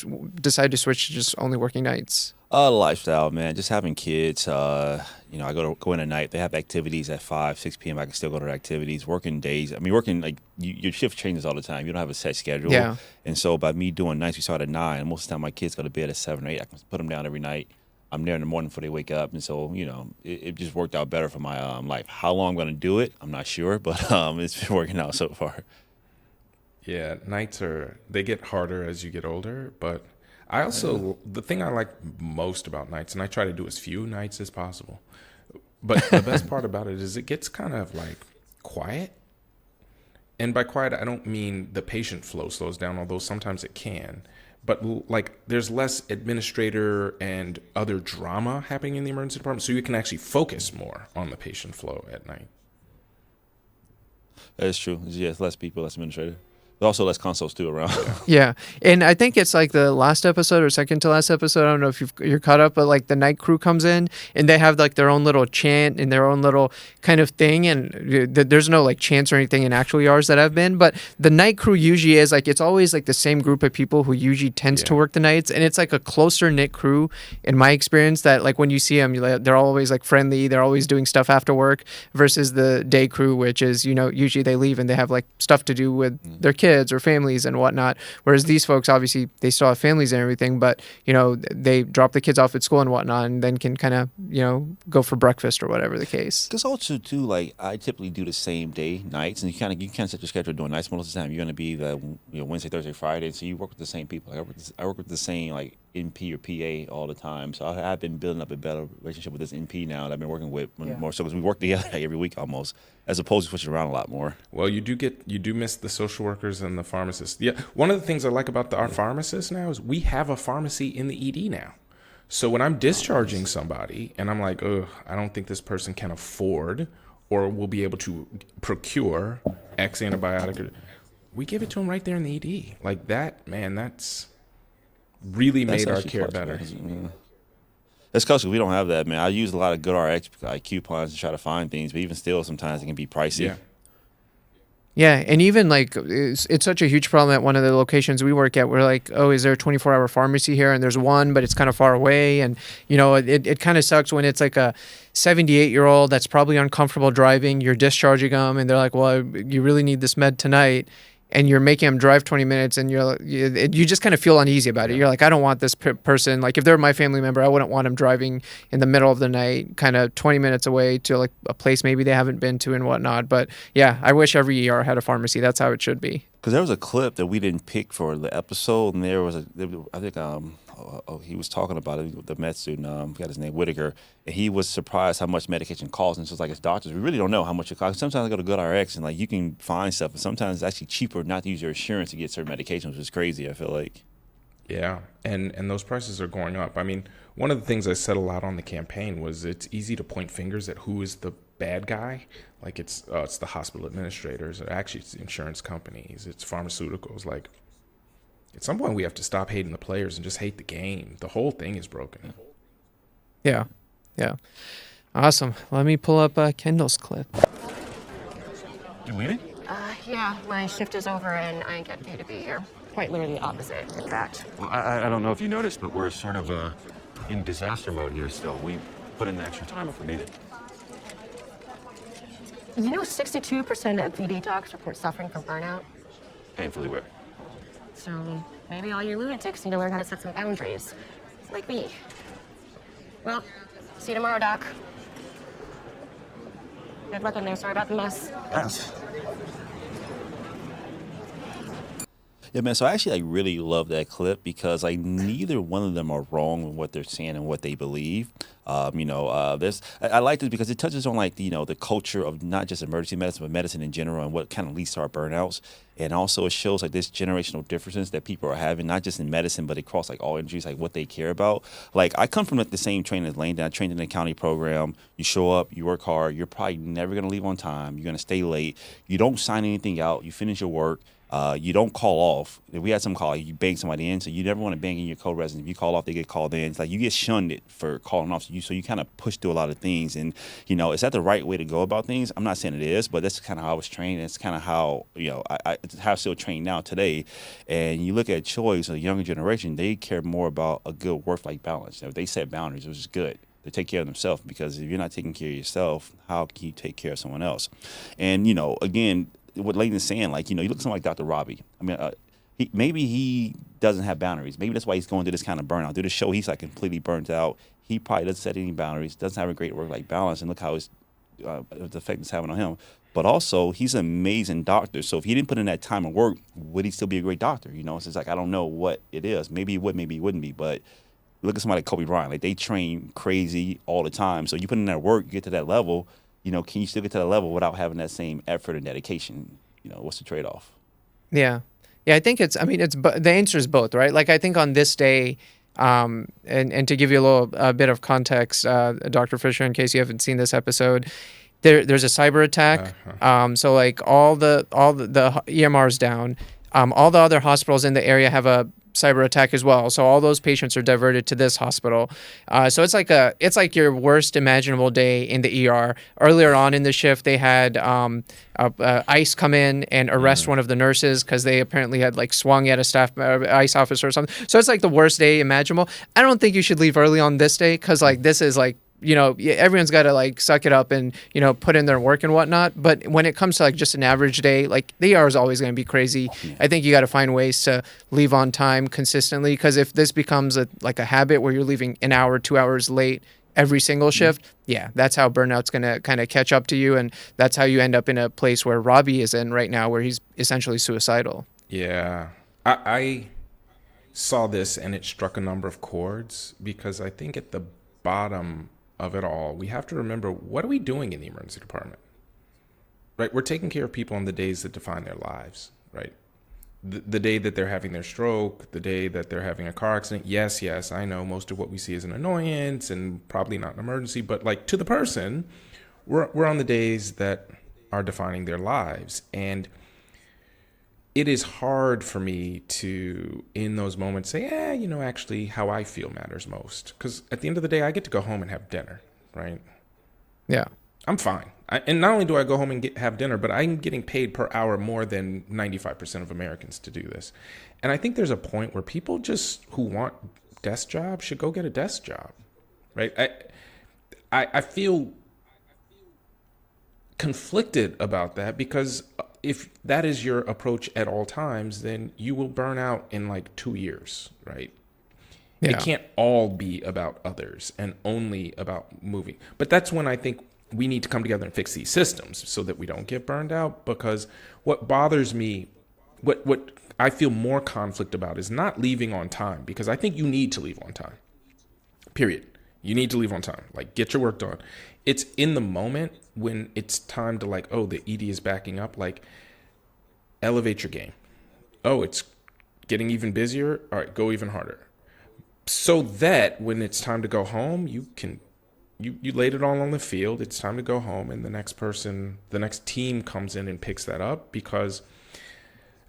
decide to switch to just only working nights? Lifestyle, man. Just having kids. I go in at night. They have activities at 5, 6 p.m. I can still go to activities. Working days. I mean, working like your shift changes all the time. You don't have a set schedule. Yeah. And so by me doing nights, we start at 9. Most of the time, my kids go to bed at 7 or 8. I can put them down every night. I'm there in the morning before they wake up, and so it just worked out better for my life. How long I'm gonna do it, I'm not sure, but it's been working out so far. Yeah, nights they get harder as you get older, but I also, the thing I like most about nights, and I try to do as few nights as possible, but the best part about it is it gets kind of like quiet. And by quiet, I don't mean the patient flow slows down, although sometimes it can. But like there's less administrator and other drama happening in the emergency department, so you can actually focus more on the patient flow at night. That's true. Yes, less people, less administrator. But also less consoles too around. Yeah, and I think it's like the last episode or second to last episode. I don't know if you're caught up, but like the night crew comes in and they have like their own little chant and their own little kind of thing. And there's no like chants or anything in actual yards that I've been, but the night crew usually is like it's always like the same group of people who usually tends to work the nights, and it's like a closer knit crew in my experience. That like when you see them, they're always like friendly. They're always doing stuff after work versus the day crew, which is usually they leave and they have like stuff to do with their kids or families and whatnot. Whereas these folks, obviously, they still have families and everything, but they drop the kids off at school and whatnot, and then can kind of go for breakfast or whatever the case. Because also too, like I typically do the same day nights, and you kind of set your schedule doing nights most of the time. You're going to be the Wednesday, Thursday, Friday, so you work with the same people. Like, I work with the same like NP or PA all the time. So I've been building up a better relationship with this NP now that I've been working with more so because we work together like, every week almost, as opposed to switching around a lot more. Well, you do miss the social workers and the pharmacists. Yeah, one of the things I like about our pharmacists now is we have a pharmacy in the ED now. So when I'm discharging somebody and I'm like, oh, I don't think this person can afford or will be able to procure X antibiotic, we give it to them right there in the ED. Like that, man, that's really made our care better. It's because we don't have that, man. I use a lot of GoodRx like coupons to try to find things, but even still, sometimes it can be pricey. Yeah. Yeah, and even like it's such a huge problem at one of the locations we work at. We're like, oh, is there a 24-hour pharmacy here? And there's one, but it's kind of far away. And it kind of sucks when it's like a 78-year-old that's probably uncomfortable driving. You're discharging them, and they're like, well, you really need this med tonight. And you're making them drive 20 minutes, and you just kind of feel uneasy about it. You're like, I don't want this person. Like, if they're my family member, I wouldn't want them driving in the middle of the night, kind of 20 minutes away to like a place maybe they haven't been to and whatnot. But yeah, I wish every ER had a pharmacy. That's how it should be. Because there was a clip that we didn't pick for the episode, and there was I think he was talking about it, the med student, forgot his name, Whitaker, and he was surprised how much medication costs. And so it's like, as doctors, we really don't know how much it costs. Sometimes I go to GoodRx and like you can find stuff, and sometimes it's actually cheaper not to use your insurance to get certain medications, which is crazy, I feel like. Yeah, and those prices are going up. I mean, one of the things I said a lot on the campaign was it's easy to point fingers at who is the bad guy. Like it's the hospital administrators, or actually it's the insurance companies, it's pharmaceuticals. Like at some point we have to stop hating the players and just hate the game. The whole thing is broken. Yeah. Awesome. Let me pull up Kendall's clip. You leaving? Yeah, my shift is over and I get paid to be here. Quite literally opposite, in fact. Well, I don't know if you noticed, but we're sort of in disaster mode here still. We put in the extra time if we need it. 62% of VD docs report suffering from burnout. Painfully aware. So maybe all you lunatics need to learn how to set some boundaries. Like me. Well, see you tomorrow, Doc. Good luck in there. Sorry about the mess. Yes. Yeah, man. So I actually really love that clip because like neither one of them are wrong in what they're saying and what they believe. I like this because it touches on like the culture of not just emergency medicine but medicine in general and what kind of leads to our burnouts. And also it shows like this generational differences that people are having, not just in medicine but across like all industries, like what they care about. Like I come from like, the same training as Lane. I trained in the county program. You show up, you work hard. You're probably never gonna leave on time. You're gonna stay late. You don't sign anything out. You finish your work. You don't call off. If we had some call, you bang somebody in, so you never want to bang in your co-resident. If you call off, they get called in. It's like you get shunned for calling off. So you kind of push through a lot of things. And, is that the right way to go about things? I'm not saying it is, but that's kind of how I was trained. It's kind of how, how I'm still trained now today. And you look at choice, the younger generation, they care more about a good work-life balance. If they set boundaries, which is good. They take care of themselves because if you're not taking care of yourself, how can you take care of someone else? And, again, what Layton is saying, like, you look at someone like Dr. Robbie. I mean, maybe he doesn't have boundaries. Maybe that's why he's going through this kind of burnout. Through the show, he's like completely burnt out. He probably doesn't set any boundaries, doesn't have a great work-life balance, and look how the effect it's having on him. But also, he's an amazing doctor. So if he didn't put in that time of work, would he still be a great doctor? So it's like, I don't know what it is. Maybe he would, maybe he wouldn't be. But look at somebody like Kobe Bryant. Like, they train crazy all the time. So you put in that work, you get to that level, can you still get to that level without having that same effort and dedication? What's the trade-off? Yeah. I think the answer is both, right? Like I think on this day, and to give you a bit of context, Dr. Fisher, in case you haven't seen this episode, there's a cyber attack. So like all the EMR's down. All the other hospitals in the area have a cyber attack as well. So all those patients are diverted to this hospital. So it's like your worst imaginable day in the ER. Earlier on in the shift, they had ICE come in and arrest one of the nurses because they apparently had like swung at a staff ICE officer or something. So it's like the worst day imaginable. I don't think you should leave early on this day because like this is like, everyone's got to like suck it up and, put in their work and whatnot. But when it comes to like just an average day, like the ER is always going to be crazy. I think you got to find ways to leave on time consistently, because if this becomes a habit where you're leaving an hour, 2 hours late every single shift, that's how burnout's going to kind of catch up to you. And that's how you end up in a place where Robbie is in right now, where he's essentially suicidal. Yeah. I saw this and it struck a number of chords, because I think at the bottom of it all, we have to remember, what are we doing in the emergency department? Right? We're taking care of people on the days that define their lives, right? The day that they're having their stroke, the day that they're having a car accident. Yes, I know most of what we see is an annoyance and probably not an emergency, but like to the person, we're on the days that are defining their lives. And it is hard for me to, in those moments, say, actually how I feel matters most. Because at the end of the day, I get to go home and have dinner, right? Yeah. I'm fine. And not only do I go home and have dinner, but I'm getting paid per hour more than 95% of Americans to do this. And I think there's a point where people just who want desk jobs should go get a desk job, right? I feel conflicted about that, because if that is your approach at all times, then you will burn out in like 2 years, right? Yeah. It can't all be about others and only about moving. But that's when I think we need to come together and fix these systems so that we don't get burned out. Because what bothers me, what I feel more conflict about, is not leaving on time, because I think you need to leave on time, period. You need to leave on time, like get your work done. It's in the moment when it's time to like, oh, the ED is backing up, like elevate your game. Oh, it's getting even busier. All right, go even harder. So that when it's time to go home, you laid it all on the field. It's time to go home, and the next team comes in and picks that up. Because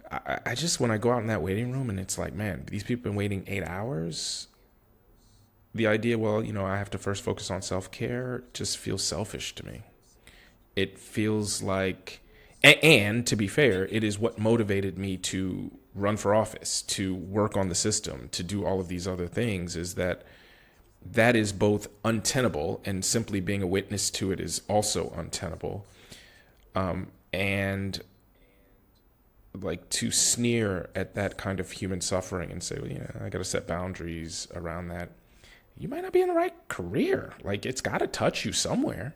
I just, when I go out in that waiting room and it's like, man, these people have been waiting 8 hours. The idea, I have to first focus on self-care, just feels selfish to me. It feels like, and to be fair, it is what motivated me to run for office, to work on the system, to do all of these other things, is that is both untenable, and simply being a witness to it is also untenable. And like to sneer at that kind of human suffering and say, I got to set boundaries around that. You might not be in the right career. Like, it's got to touch you somewhere.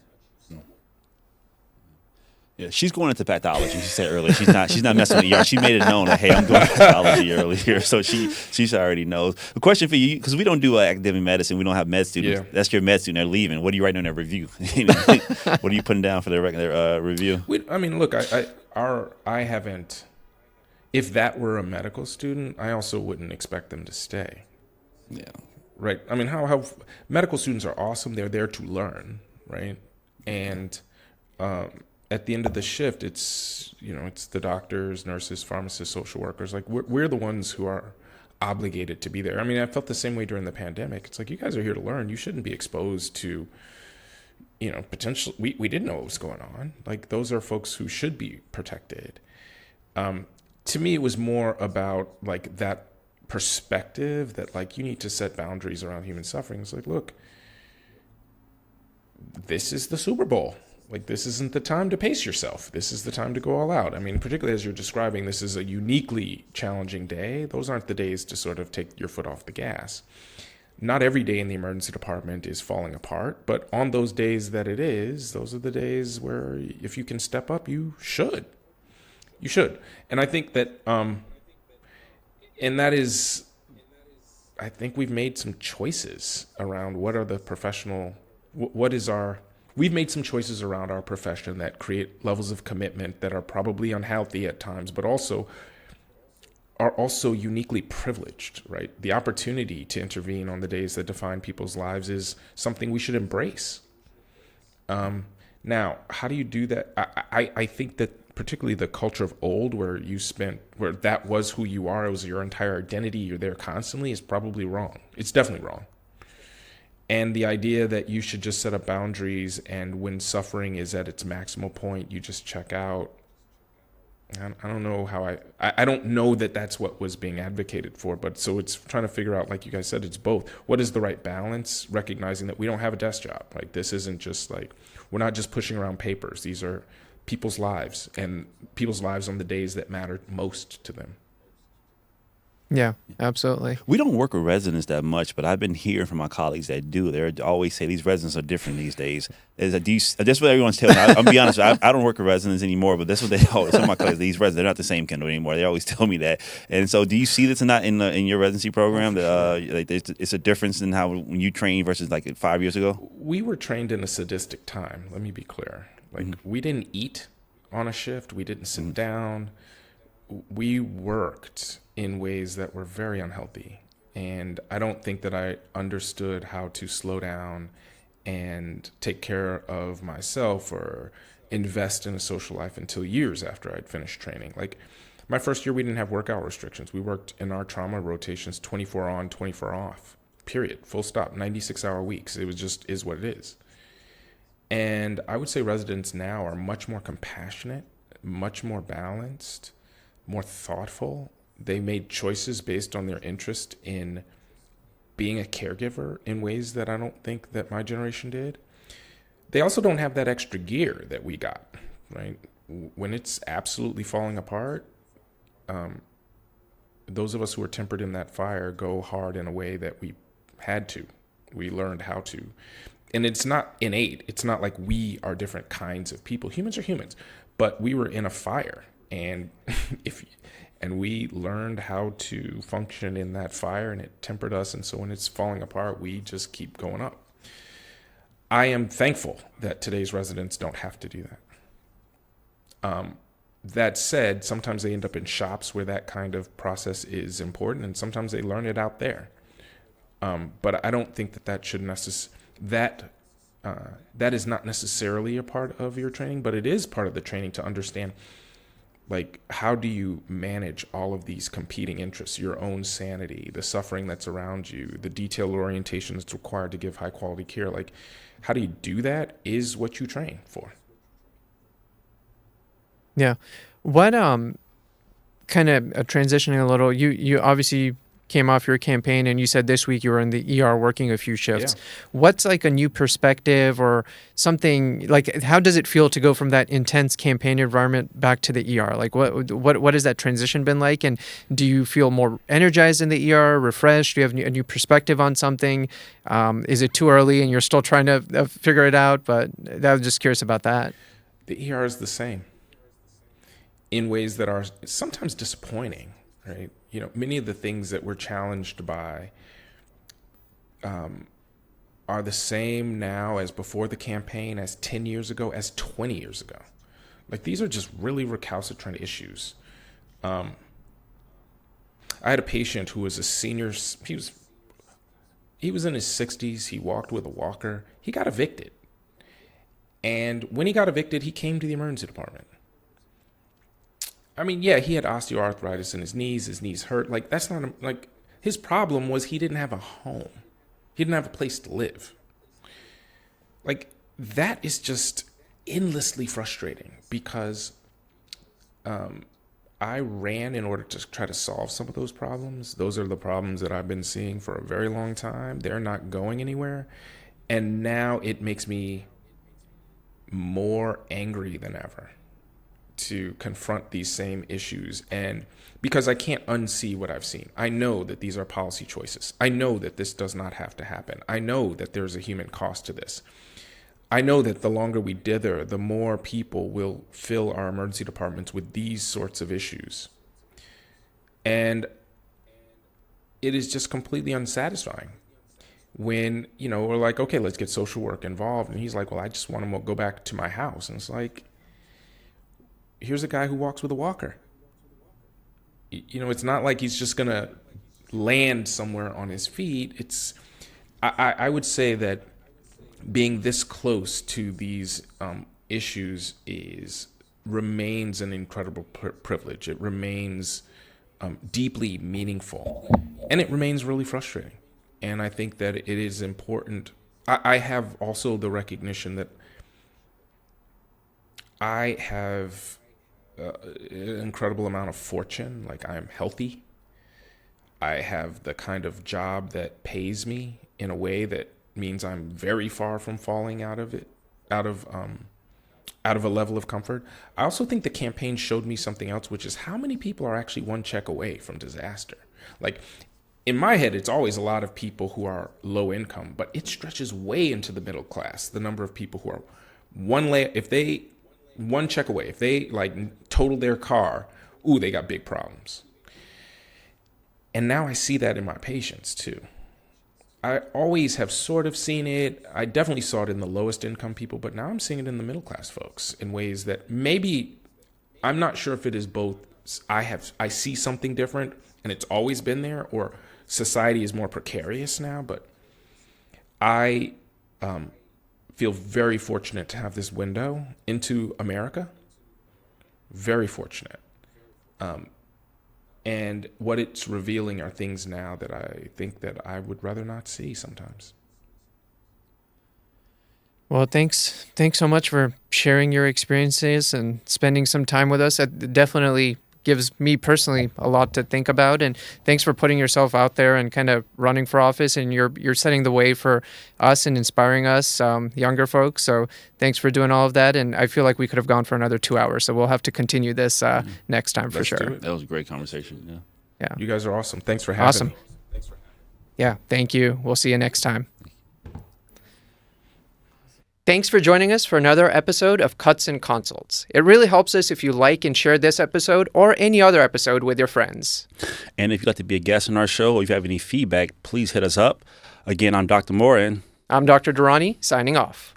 Yeah, she's going into pathology. She said earlier she's not messing with ER. She made it known that, hey, I'm doing pathology earlier, so she already knows. A question for you, because we don't do academic medicine, we don't have med students. Yeah. That's your med student. They're leaving. What are you writing on their review? What are you putting down for their review? Look, I haven't. If that were a medical student, I also wouldn't expect them to stay. Yeah. Right. I mean, how medical students are awesome. They're there to learn, right? And at the end of the shift, it's the doctors, nurses, pharmacists, social workers. Like we're the ones who are obligated to be there. I mean, I felt the same way during the pandemic. It's like, you guys are here to learn. You shouldn't be exposed to, potential. We didn't know what was going on. Like, those are folks who should be protected. To me, it was more about like that perspective that like you need to set boundaries around human suffering. It's like, look, this is the Super Bowl. Like, this isn't the time to pace yourself. This is the time to go all out. I mean, particularly as you're describing, this is a uniquely challenging day. Those aren't the days to sort of take your foot off the gas. Not every day in the emergency department is falling apart, but on those days that it is, those are the days where if you can step up, you should. You should. And I think that, and that is, I think we've made some choices around we've made some choices around our profession that create levels of commitment that are probably unhealthy at times, but are also uniquely privileged, right? The opportunity to intervene on the days that define people's lives is something we should embrace. Now, how do you do that? I think that particularly the culture of old, where that was who you are, it was your entire identity, you're there constantly, is probably wrong. It's definitely wrong. And the idea that you should just set up boundaries, and when suffering is at its maximal point, you just check out. I don't know how I don't know that that's what was being advocated for, but so it's trying to figure out, like you guys said, it's both. What is the right balance? Recognizing that we don't have a desk job. Like, this isn't just like, we're not just pushing around papers. These are people's lives, and people's lives on the days that matter most to them. Yeah, absolutely. We don't work with residents that much, but I've been hearing from my colleagues that do. They always say these residents are different these days. That's what everyone's telling me. I'll be honest, I don't work with residents anymore, but that's what they always, some of my colleagues, these residents, they're not the same Kendall anymore. They always tell me that. And so do you see this in your residency program? That it's a difference in how when you train versus like 5 years ago? We were trained in a sadistic time. Let me be clear. Like, we didn't eat on a shift. We didn't sit down. We worked in ways that were very unhealthy. And I don't think that I understood how to slow down and take care of myself or invest in a social life until years after I'd finished training. Like, my first year, we didn't have workout restrictions. We worked in our trauma rotations 24 on, 24 off, period, full stop, 96-hour weeks. It was just is what it is. And I would say residents now are much more compassionate, much more balanced, more thoughtful. They made choices based on their interest in being a caregiver in ways that I don't think that my generation did. They also don't have that extra gear that we got, right? When it's absolutely falling apart, those of us who are tempered in that fire go hard in a way that we had to. We learned how to. And it's not innate. It's not like we are different kinds of people. Humans are humans. But we were in a fire. And we learned how to function in that fire, and it tempered us. And so when it's falling apart, we just keep going up. I am thankful that today's residents don't have to do that. That said, sometimes they end up in shops where that kind of process is important, and sometimes they learn it out there. But I don't think that should that is not necessarily a part of your training, but it is part of the training to understand, like, how do you manage all of these competing interests, your own sanity, the suffering that's around you, the detailed orientation that's required to give high quality care. Like, how do you do that is what you train for. Yeah. What kind of transitioning a little, you obviously came off your campaign and you said this week you were in the ER working a few shifts. Yeah. What's like a new perspective or something, like how does it feel to go from that intense campaign environment back to the ER? Like what has that transition been like? And do you feel more energized in the ER, refreshed? Do you have a new perspective on something? Is it too early and you're still trying to figure it out? But I was just curious about that. The ER is the same in ways that are sometimes disappointing, right? You know, many of the things that we're challenged by are the same now as before the campaign, as 10 years ago, as 20 years ago. Like, these are just really recalcitrant issues. I had a patient who was a senior. He was in his 60s. He walked with a walker. He got evicted. And when he got evicted, he came to the emergency department. I mean, yeah, he had osteoarthritis in his knees hurt. Like, that's not, like, his problem was he didn't have a home. He didn't have a place to live. Like, that is just endlessly frustrating because I ran in order to try to solve some of those problems. Those are the problems that I've been seeing for a very long time. They're not going anywhere. And now it makes me more angry than ever to confront these same issues, and because I can't unsee what I've seen. I know that these are policy choices. I know that this does not have to happen. I know that there's a human cost to this. I know that the longer we dither, the more people will fill our emergency departments with these sorts of issues. And it is just completely unsatisfying when, you know, we're like, okay, let's get social work involved. And he's like, well, I just want to go back to my house. And it's like, here's a guy who walks with a walker. You know, it's not like he's just going to land somewhere on his feet. I would say that being this close to these issues is remains an incredible privilege. It remains deeply meaningful, and it remains really frustrating. And I think that it is important. I have also the recognition that I have an incredible amount of fortune. Like, I'm healthy. I have the kind of job that pays me in a way that means I'm very far from falling out of a level of comfort. I also think the campaign showed me something else, which is how many people are actually one check away from disaster. Like, in my head, it's always a lot of people who are low income, but it stretches way into the middle class. The number of people who are one check away, if they like total their car, ooh, they got big problems. And now I see that in my patients too. I always have sort of seen it. I definitely saw it in the lowest income people, but now I'm seeing it in the middle class folks in ways that maybe I'm not sure if it is both. I see something different and it's always been there, or society is more precarious now, but I feel very fortunate to have this window into America. Very fortunate. And what it's revealing are things now that I think that I would rather not see sometimes. Well, thanks so much for sharing your experiences and spending some time with us. It definitely gives me personally a lot to think about, and thanks for putting yourself out there and kind of running for office, and you're setting the way for us and inspiring us younger folks. So thanks for doing all of that, and I feel like we could have gone for another 2 hours, so we'll have to continue this next time for sure. That was a great conversation. Yeah, you guys are awesome. Thanks for having me. Yeah, thank you. We'll see you next time. Thanks for joining us for another episode of Cuts and Consults. It really helps us if you like and share this episode or any other episode with your friends. And if you'd like to be a guest on our show, or if you have any feedback, please hit us up. Again, I'm Dr. Moore, and I'm Dr. Durrani, signing off.